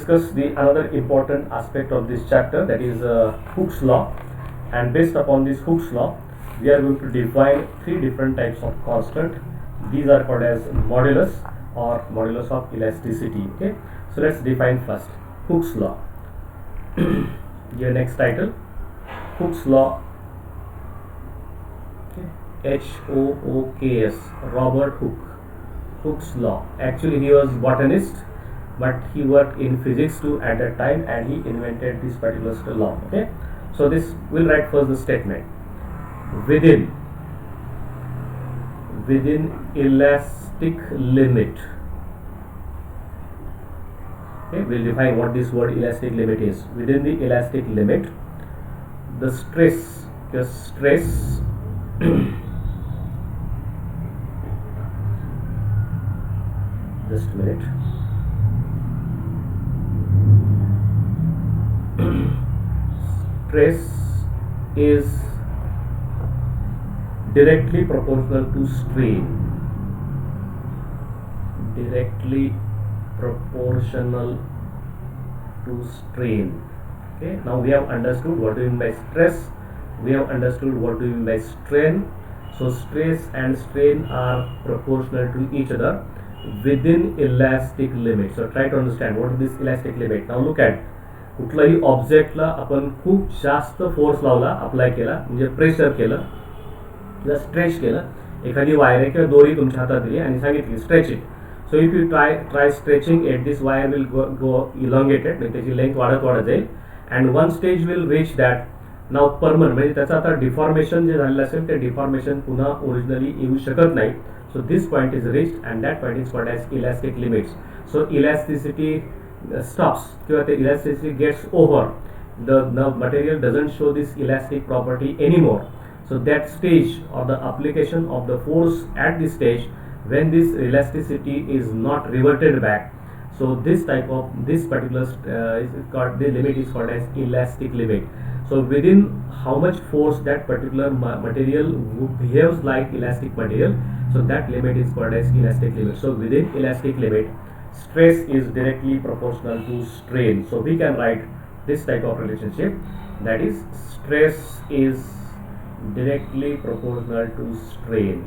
discuss the another important aspect of this chapter, that is Hooke's law. And based upon this Hooke's law, we are going to define three different types of constant. These are called as modulus or modulus of elasticity. Okay, so let's define first Hooke's law. Your next title, Hooke's law. H-O-O-K-S, Robert Hooke. Hooke's law. Actually, he was botanist, but he worked in physics too at that time, and he invented this particular law. Okay, so this we'll write first the statement. Within elastic limit. Okay, we'll define what this word elastic limit is. Within the elastic limit, the stress, just a minute. Stress is directly proportional to strain. Directly proportional to strain. Okay, now we have understood what do we mean by stress. We have understood what do we mean by strain. So stress and strain are proportional to each other within elastic limit. So try to understand what is this elastic limit. Now look at कुठलाही ऑब्जेक्टला आपण खूप जास्त force लावला, apply केला, म्हणजे pressure केलं किंवा स्ट्रेच केलं. एखादी वायर किंवा दोरी तुमच्या हातात दिली आणि सांगितली stretch it. So if you try stretching it, this wire will go elongated, म्हणजे त्याची लेंथ वाढत जाईल. And one stage will reach that now permanent, म्हणजे त्याचं आता डिफॉर्मेशन जे झालेलं असेल ते डिफॉर्मेशन पुन्हा ओरिजिनली येऊ शकत नाही. So this point is reached, and that point is called as elastic limits. So elasticity stops, the elasticity gets over. The material doesn't show this elastic property anymore. So that stage or the application of the force at this stage, when this elasticity is not reverted back, so this particular is called, the limit is called as elastic limit. So within how much force that particular material behaves like elastic material, so that limit is called as elastic limit. So within elastic limit, stress is directly proportional to strain. So we can write this type of relationship, that is stress is directly proportional to strain.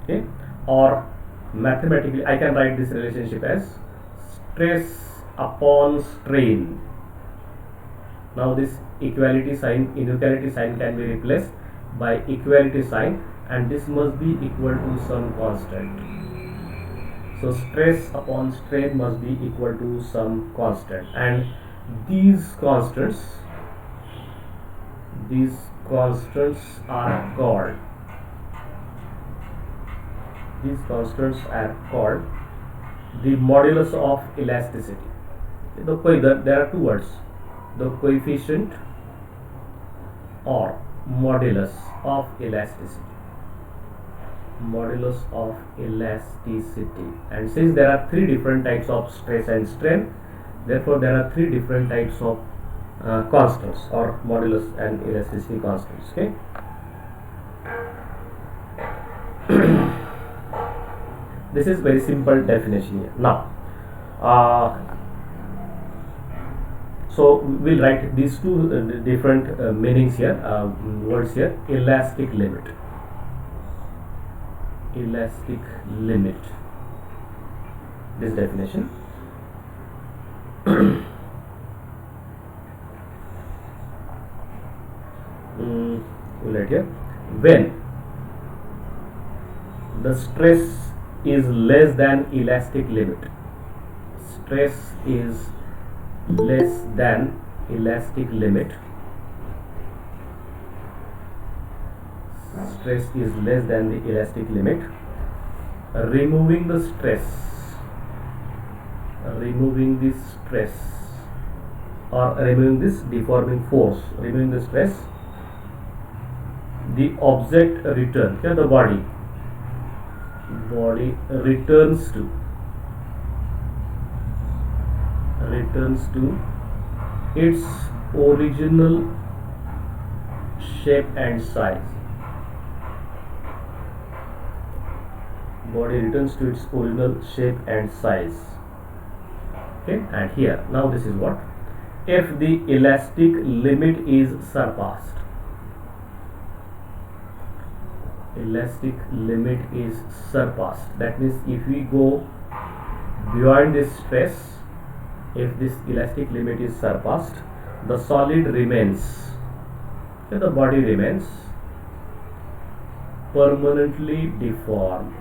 Okay, or mathematically I can write this relationship as stress upon strain. Now this equality sign, inequality sign can be replaced by equality sign, and this must be equal to some constant. So stress upon strain must be equal to some constant, and these constants are called the modulus of elasticity. There are two words, the coefficient or modulus of elasticity. Modulus of elasticity. And since there are three different types of stress and strain, therefore there are three different types of constants or modulus and elasticity constants. Okay. This is very simple definition here. Now so we'll write these two different meanings here, words here. Elastic limit. Elastic limit. This definition. We'll write here. When the stress is less than elastic limit. Stress is less than elastic limit. Stress is less than the elastic limit. Removing the stress, or removing this deforming force, removing the stress, the object return, the body returns to its original shape and size. Body returns to its original shape and size. Okay, and here now this is what, if the elastic limit is surpassed, elastic limit is surpassed, that means if we go beyond this stress, if this elastic limit is surpassed, the solid remains, okay, the body remains permanently deformed,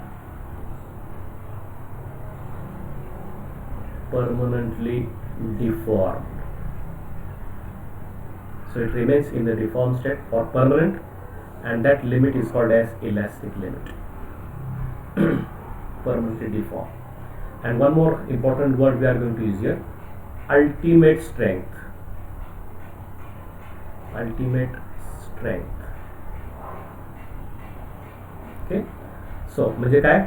permanently deformed. So it remains in the deformed state or permanent, and that limit is called as elastic limit. Permanently deformed. And one more important word we are going to use here, ultimate strength. Ultimate strength. Okay, so म्हणजे काय,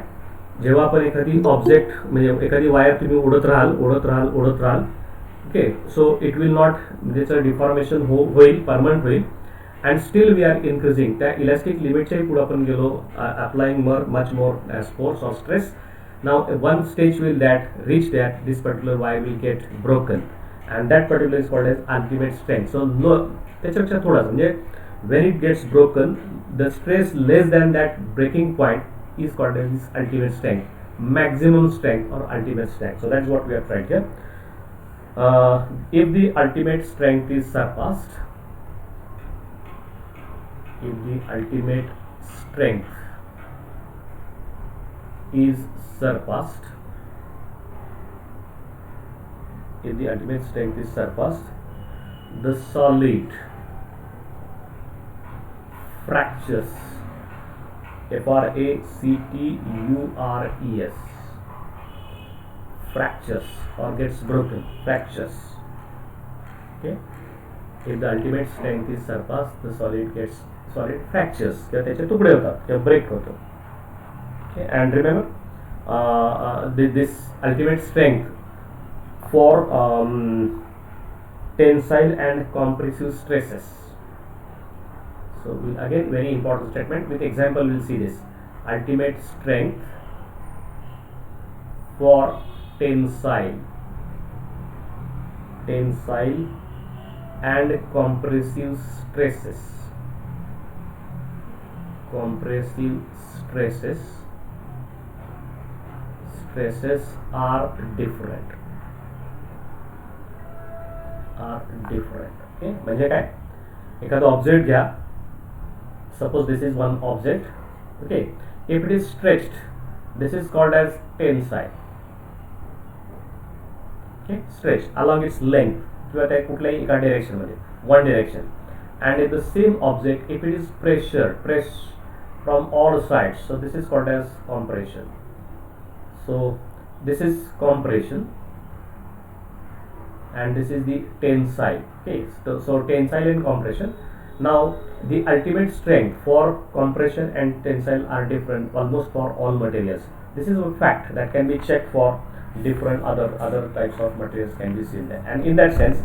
जेव्हा आपण एखादी object म्हणजे एखादी wire तुम्ही उडत राहाल, okay, so it will not, म्हणजे डिफॉर्मेशन होईल, परमनंट होईल, and still we are increasing, त्या इलास्टिक लिमिटच्याही पुढे आपण गेलो, अप्लाइंग मच मोर फोर्स और stress. Now one stage will reach that this particular wire will get broken, and that particular is called as ultimate strength. So no, त्याच्यापेक्षा थोडासा म्हणजे when it gets broken, the stress less than that breaking point is called as ultimate strength, maximum strength or ultimate strength. So that's what we are trying here. If the ultimate strength is surpassed, if the ultimate strength is surpassed, if the ultimate strength is surpassed, the solid fractures, fractures, fractures or gets broken, fractures. Okay, if the ultimate strength is surpassed, the solid fractures, किंवा त्याचे तुकडे होतात किंवा break होतो. Okay, and remember this ultimate strength for tensile and compressive stresses. So again, very important statement, with example we'll see this. Ultimate strength for tensile and compressive stresses. Compressive stresses are different. Okay, म्हणजे काय, एखादा object घ्या, suppose this is one object, okay, if it is stretched, this is called as tensile. Okay, stretched along its length किंवा त्या कुठल्याही एका direction मध्ये, one direction, and if the same object, if it is pressed from all sides, so this is called as compression. So this is compression and this is the tensile. Okay, so tensile and compression. Now the ultimate strength for compression and tensile are different almost for all materials. This is a fact that can be checked for different other types of materials can be seen there. And in that sense,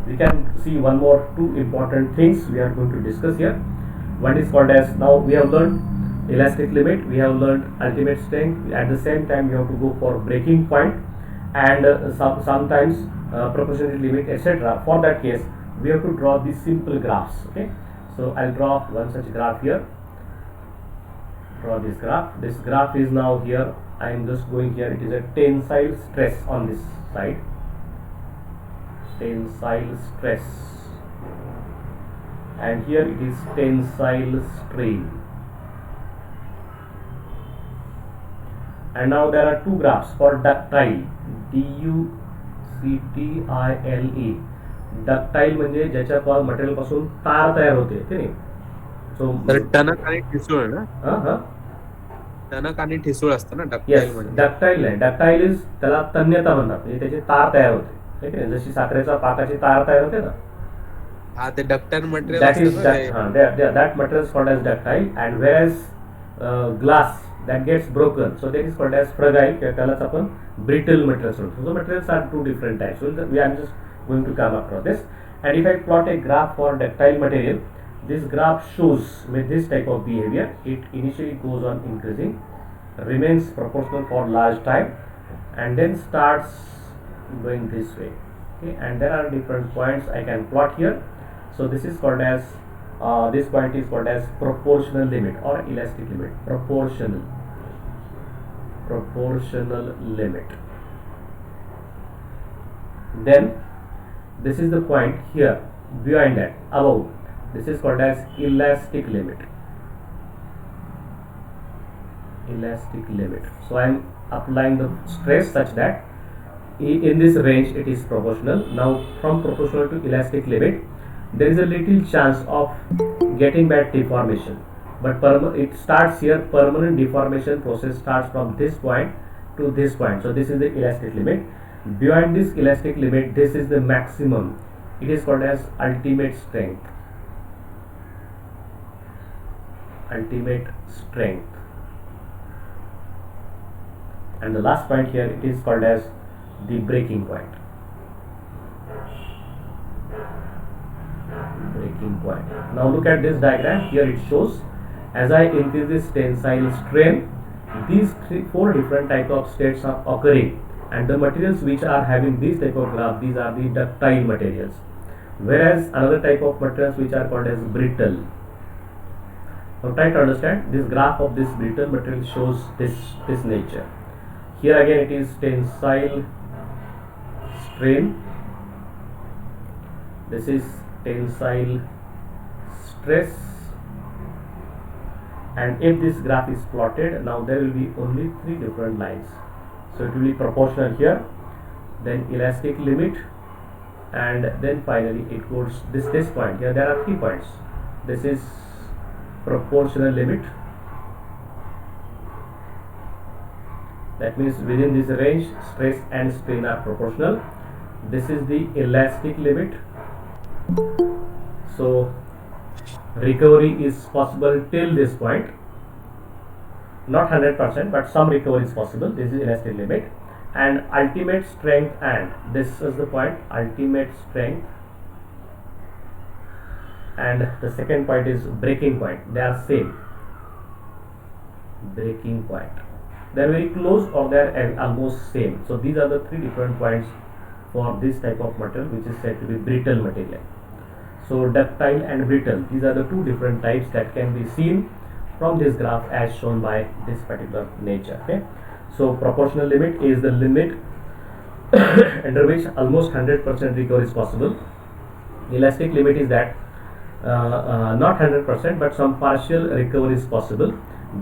we can see two important things we are going to discuss here. One is called as, now we have learned elastic limit, we have learned ultimate strength, at the same time we have to go for breaking point and sometimes proportionate limit, etc. For that case we have to draw these simple graphs. Okay, so I'll draw one such graph here. Draw this graph. This graph is now here, I am just going here, it is a tensile stress on this side, tensile stress, and here it is tensile strain. And now there are two graphs for ductile, ductile. Ductile म्हणजे ज्याच्या material पासून तार तयार होते, ठीक आहे. सो टणक आणि ठिसूळ ना, टणक आणि ठिसूळ असतं ना डक्टाईल म्हणजे. डक्टाईल नाही, डक्टाईल इज त्याला तन्यता म्हणतात, म्हणजे त्याची तार तयार होते, ठीक आहे, जशी साखरेचा पाकाची तार तयार होते ना, हा ते ductile material, that material is called as ductile, and whereas glass that gets broken, so that is called as fragile, त्यालाच आपण brittle materials म्हणतो. So materials are two different types. So we are just going to come across this. And if I plot a graph for ductile material, this graph shows with this type of behavior. It initially goes on increasing, remains proportional for large time, and then starts going this way. Okay, and there are different points I can plot here. So this is called as this point is called as proportional limit or elastic limit. Proportional limit. Then this is the point here behind that, above. This is called as elastic limit. So I am applying the stress such that in this range it is proportional. Now from proportional to elastic limit, there is a little chance of getting back deformation, but it starts here. Permanent deformation process starts from this point to this point. So this is the elastic limit. Beyond this elastic limit, this is the maximum. It is called as ultimate strength. And the last point here, it is called as the breaking point. Now look at this diagram. Here it shows, as I increase this tensile strain, these four different type of states are occurring, and the materials which are having this type of graph, these are the ductile materials, whereas another type of materials which are called as brittle. Now try to understand, this graph of this brittle material shows this nature. Here again it is tensile strain, this is tensile stress, and if this graph is plotted, now there will be only three different lines. So it will be proportional here, then elastic limit, and then finally it goes this point here. There are 3 points. This is proportional limit, that means within this range stress and strain are proportional. This is the elastic limit, so recovery is possible till this point, not 100%, but some recovery is possible. This is elastic limit. And ultimate strength, and this is the point, ultimate strength, and the second point is breaking point. They are same, breaking point. They are very close, or they are almost same. So these are the 3 different points for this type of material, which is said to be brittle material. So ductile and brittle, these are the 2 different types that can be seen from this graph as shown by this particular nature. Okay, so proportional limit is the limit under which almost 100% recovery is possible. Elastic limit is that not 100%, but some partial recovery is possible.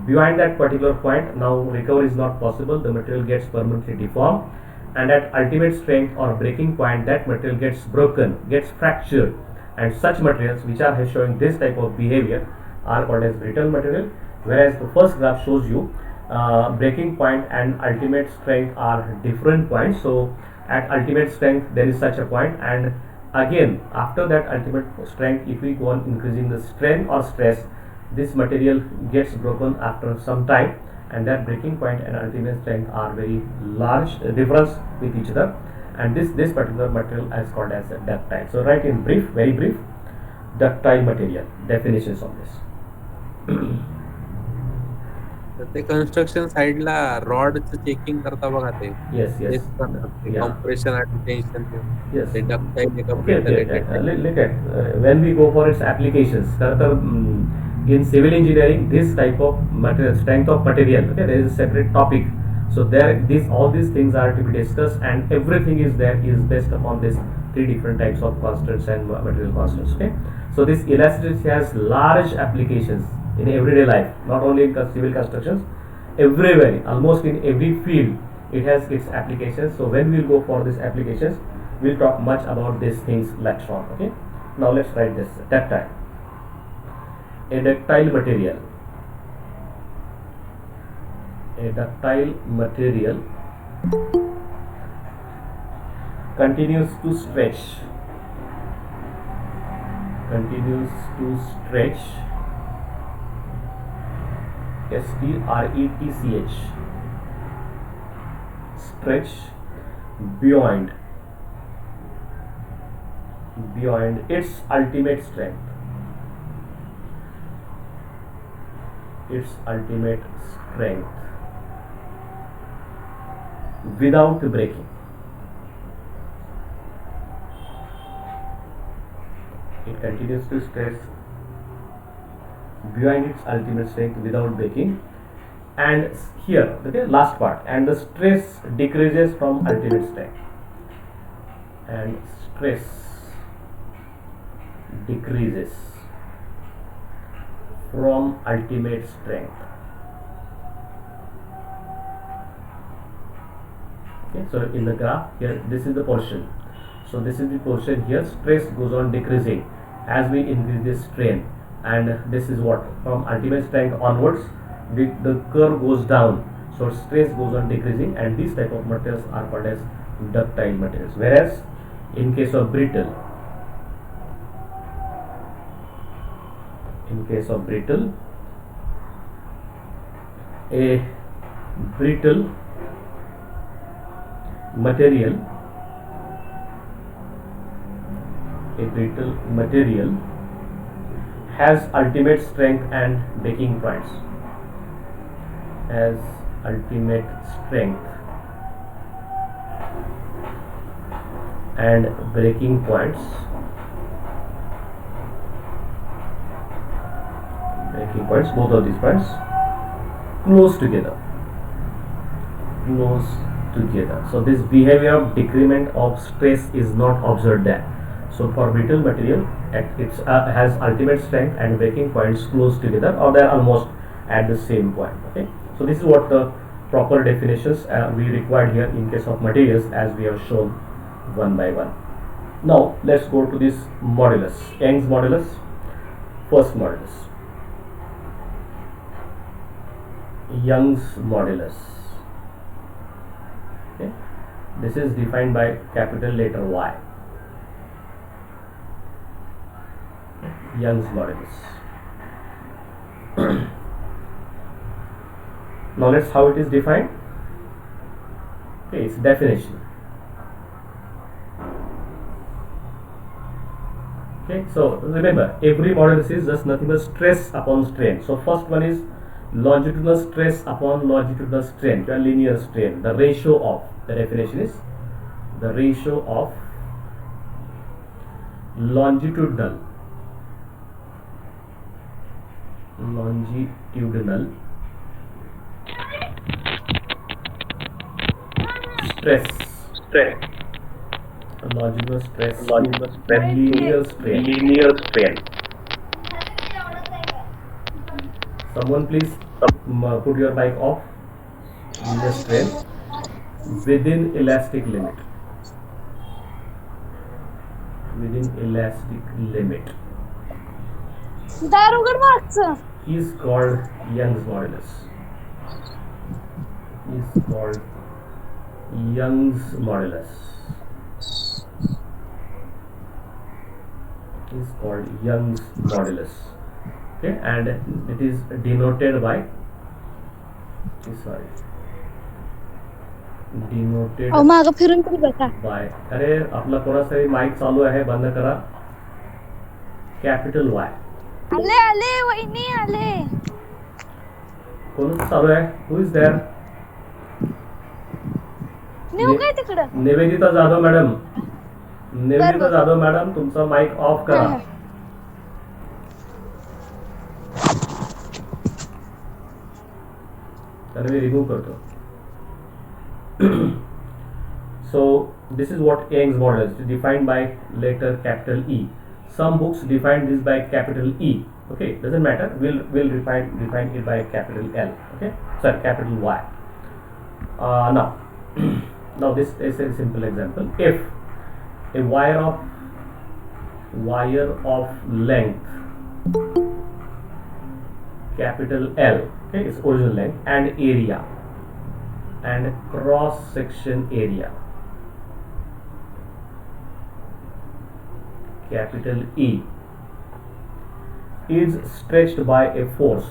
Beyond that particular point, now recovery is not possible, the material gets permanently deformed, and at ultimate strength or breaking point, that material gets broken, gets fractured, and such materials which are showing this type of behavior are called as brittle material. Whereas the first graph shows you breaking point and ultimate strength are different points. So at ultimate strength there is such a point, and again after that ultimate strength, if we go on increasing the strain or stress, this material gets broken after some time, and that breaking point and ultimate strength are very large difference with each other, and this particular material is called as ductile. So write in brief, very brief, ductile material definitions of this. ते construction साइडला रॉडचं checking करता बघा ते. Yes. Compression and tension. Yes. ते ductile Look at when we go for its applications. In civil engineering, this type of material, strength of material, okay, there is a separate topic. So there, all these things are to be discussed, and everything is based upon this 3 different types of constants and material constants. Okay, so this elasticity has large applications in everyday life, not only in civil constructions, everywhere, almost in every field it has its applications. So when we will go for these applications, we will talk much about these things later on. Okay, now let's write this. Ductile. A ductile material. A ductile material continues to stretch. Stretch. Stretch beyond its ultimate strength. Without breaking. it continues to stress beyond its ultimate strength without breaking. And here, okay, last part, and the stress decreases from ultimate strength, and stress decreases from ultimate strength. Okay, so in the graph here, this is the portion. So this is the portion here. Stress goes on decreasing as we increase the strain, and this is what, from ultimate strength onwards, the curve goes down. So stress goes on decreasing, and these type of materials are called as ductile materials. Whereas in case of brittle, a brittle material has ultimate strength and breaking points. Both of these points close together. So this behavior of decrement of stress is not observed there. So for brittle material, it has ultimate strength and breaking points close together, or they are almost at the same point. Okay, so this is what the proper definitions we required here in case of materials, as we have shown one by one. Now let's go to this modulus, Young's modulus. First modulus, Young's modulus. Okay, this is defined by capital letter Y. Young's modulus. Now let's how it is defined. Okay, its definition. Okay, so remember, every modulus is just nothing but stress upon strain. So first one is longitudinal stress upon longitudinal strain, to a linear strain. The ratio of, the definition is the ratio of longitudinal stress, longitudinal stress, linear strain. Someone please put your mic off. Linear strain within elastic limit. Is called Young's modulus. Okay, and it is denoted by अरे आपला थोडासा mic चालू आहे, बंद करा. Capital Y. आले वहिनी आले. कोण चालू आहे? Who is there? Nivedita Jadhav madam, तुमचा माइक ऑफ करा. त्याला मी रिमूव्ह करतो. So this is what Young's modulus is defined by letter capital E. Some books define this by capital E. Okay, doesn't matter. We'll define it by capital L. Okay, sorry, capital Y. Now this is a simple example. If a wire of length capital L, okay, its original length, and area and cross section area capital E is stretched by a force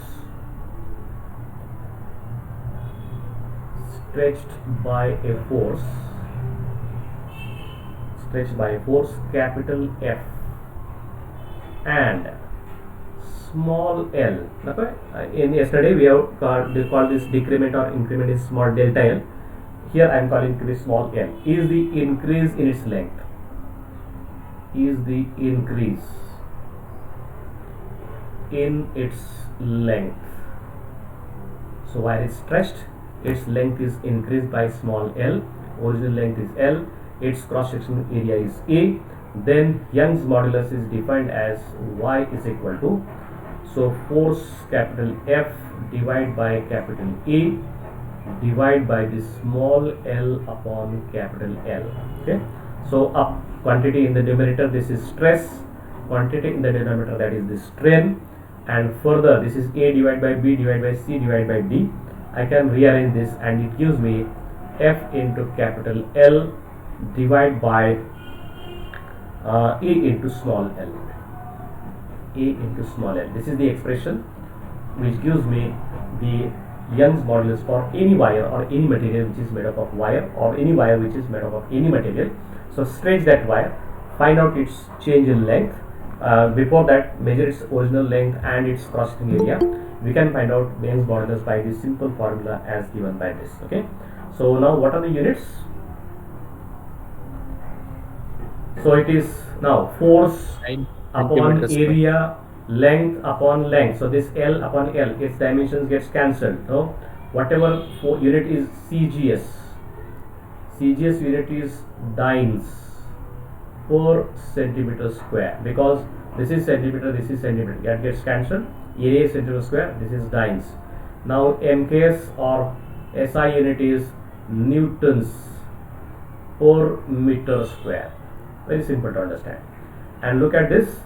capital F and small l. Okay? In yesterday we have called this decrement or increment is small delta l. Here I am calling this small l. Is the increase in its length. in its length. So wire is stretched, its length is increased by small l, original length is L, its cross sectional area is A, then Young's modulus is defined as Y is equal to, so force capital F divided by capital A divided by the small l upon capital L. Okay, so up quantity in the numerator, this is stress, quantity in the denominator, that is the strain, and further this is A divided by B divided by C divided by D. I can rearrange this and it gives me F into capital L divided by A into small l. A into small l. This is the expression which gives me the Young's modulus for any wire or any material which is made up of wire, or any wire which is made up of any material. So stretch that wire, find out its change in length. Before that, measure its original length and its cross-sectional area. We can find out Young's modulus by the simple formula as given by this. Okay. So now what are the units? So it is now force upon area, length upon length. So this L upon L, its dimensions gets cancelled. So whatever unit is CGS, CGS unit is dynes per centimeter square, because this is centimeter, this is centimeter, that gets cancelled. Area is centimeter square, this is dynes. Now MKS or SI unit is newtons per meter square. Very simple to understand. And look at this,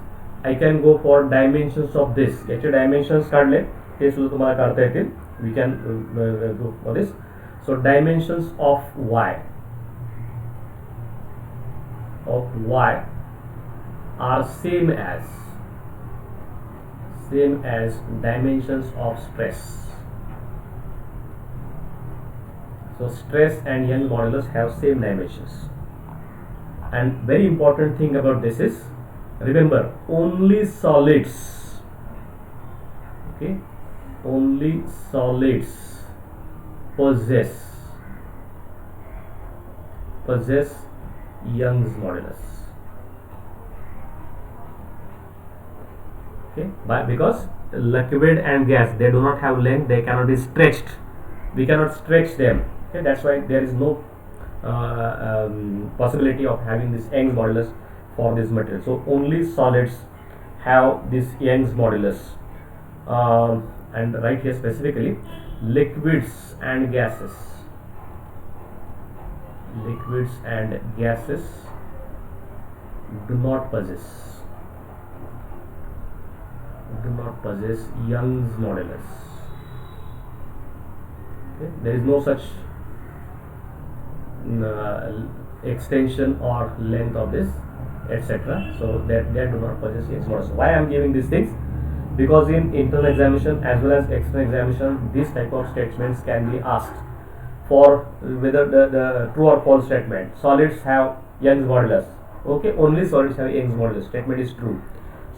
I can go for dimensions of this. याचे dimensions काढले ते सुद्धा तुम्हाला काढता येतील. We can go for this. So dimensions of y are same as dimensions of stress. So stress and Young's modulus have same dimensions. And very important thing about this is, remember, only solids, okay, only solids possess Young's modulus. Okay, because liquid and gas, they do not have length, they cannot be stretched, we cannot stretch them. Okay, that's why there is no possibility of having this Young's modulus for this material. So only solids have this Young's modulus, and right here specifically, liquids and gases do not possess Young's modulus. Okay? There is no such extension or length of this, etc. So that they do not possess Young's modulus. Why I am giving these things? Because in internal examination as well as external examination, these type of statements can be asked for whether the true or false statement. Solids have Young's modulus. Okay, only solids have Young's modulus. Statement is true.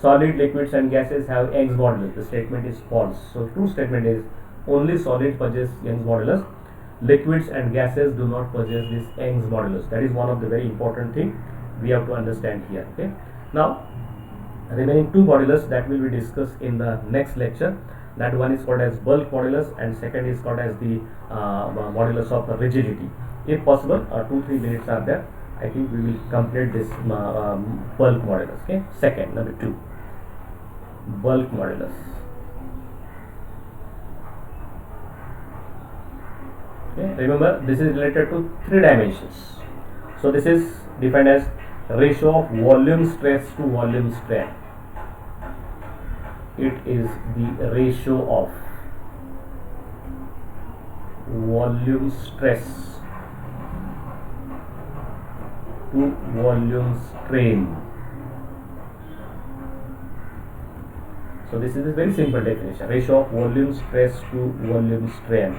Solid, liquids and gases have Young's modulus. The statement is false. So true statement is only solids possess Young's modulus. Liquids and gases do not possess this Young's modulus. That is one of the very important thing we have to understand here. Okay. Now, remaining two modulus that will be discussed in the next lecture. That one is called as bulk modulus and second is called as the modulus of rigidity. If possible, 2-3 minutes are there. I think we will complete this bulk modulus. Okay. Second, number 2, bulk modulus. Okay. Remember, this is related to 3 dimensions. So this is defined as ratio of volume stress to volume strain. It is the ratio of volume stress to volume strain. So this is a very simple definition, ratio of volume stress to volume strain.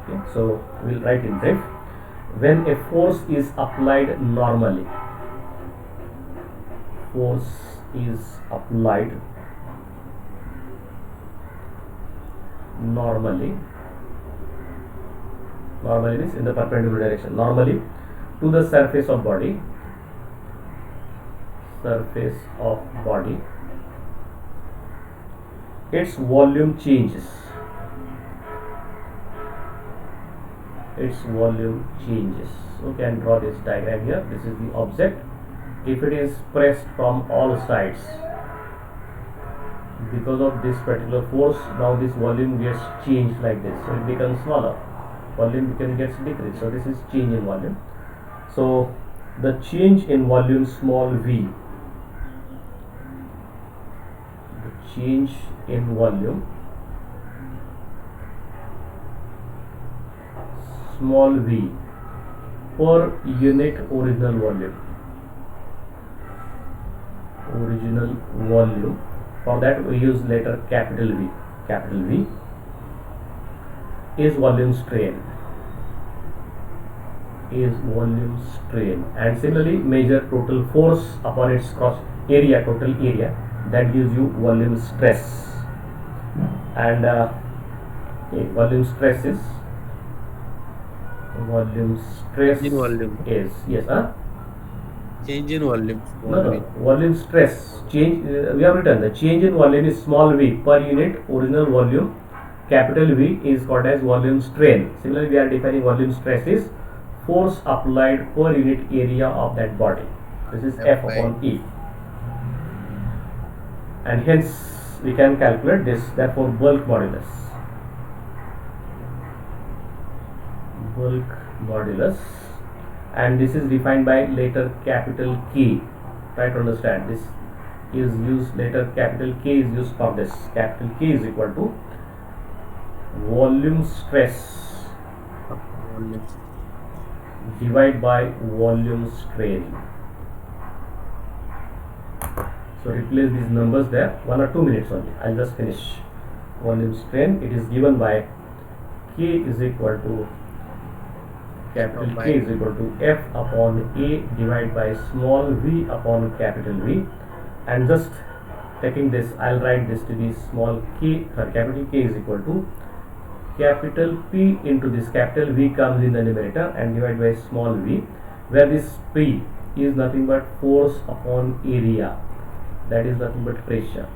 Okay, so we'll write in brief. When a force is applied normally, normally means in the perpendicular direction. Normally, to the surface of body, its volume changes. Okay, and draw this diagram here. This is the object. If it is pressed from all sides, because of this particular force, now this volume gets changed like this, so it becomes smaller, volume gets decreased. So this is change in volume. So the change in volume small v, small v per unit original volume. For that we use letter capital V. Capital V is volume strain. And similarly measure total force upon its cross area, total area, that gives you volume stress. And volume stress is change in volume. Volume stress change. We have written the change in volume is small v per unit original volume. Capital V is called as volume strain. Similarly, we are defining volume stress is force applied per unit area of that body. This is F upon E, and hence we can calculate this. Therefore, bulk modulus, and this is defined by letter capital K. Try to understand, this is used, letter capital K is used for this. Capital K is equal to volume stress divided by volume strain. So replace these numbers there, 1 or 2 minutes only. I'll just finish. Volume strain, it is given by K is equal to capital K is equal to F upon A divided by small v upon capital V, and just taking this, I'll write this to be small k, capital K is equal to capital P into this capital V comes in the numerator and divided by small v, where this P is nothing but force upon area, that is nothing but pressure.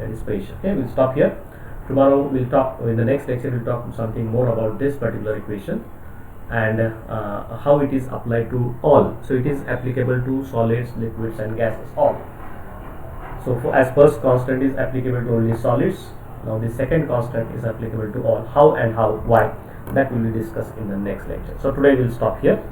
Okay, we'll stop here. Tomorrow we'll talk, in the next lecture we'll talk something more about this particular equation and how it is applied to all. So it is applicable to solids, liquids and gases, all. So as first constant is applicable to only solids, now the second constant is applicable to all. How and why, that will be discussed in the next lecture. So today we'll stop here.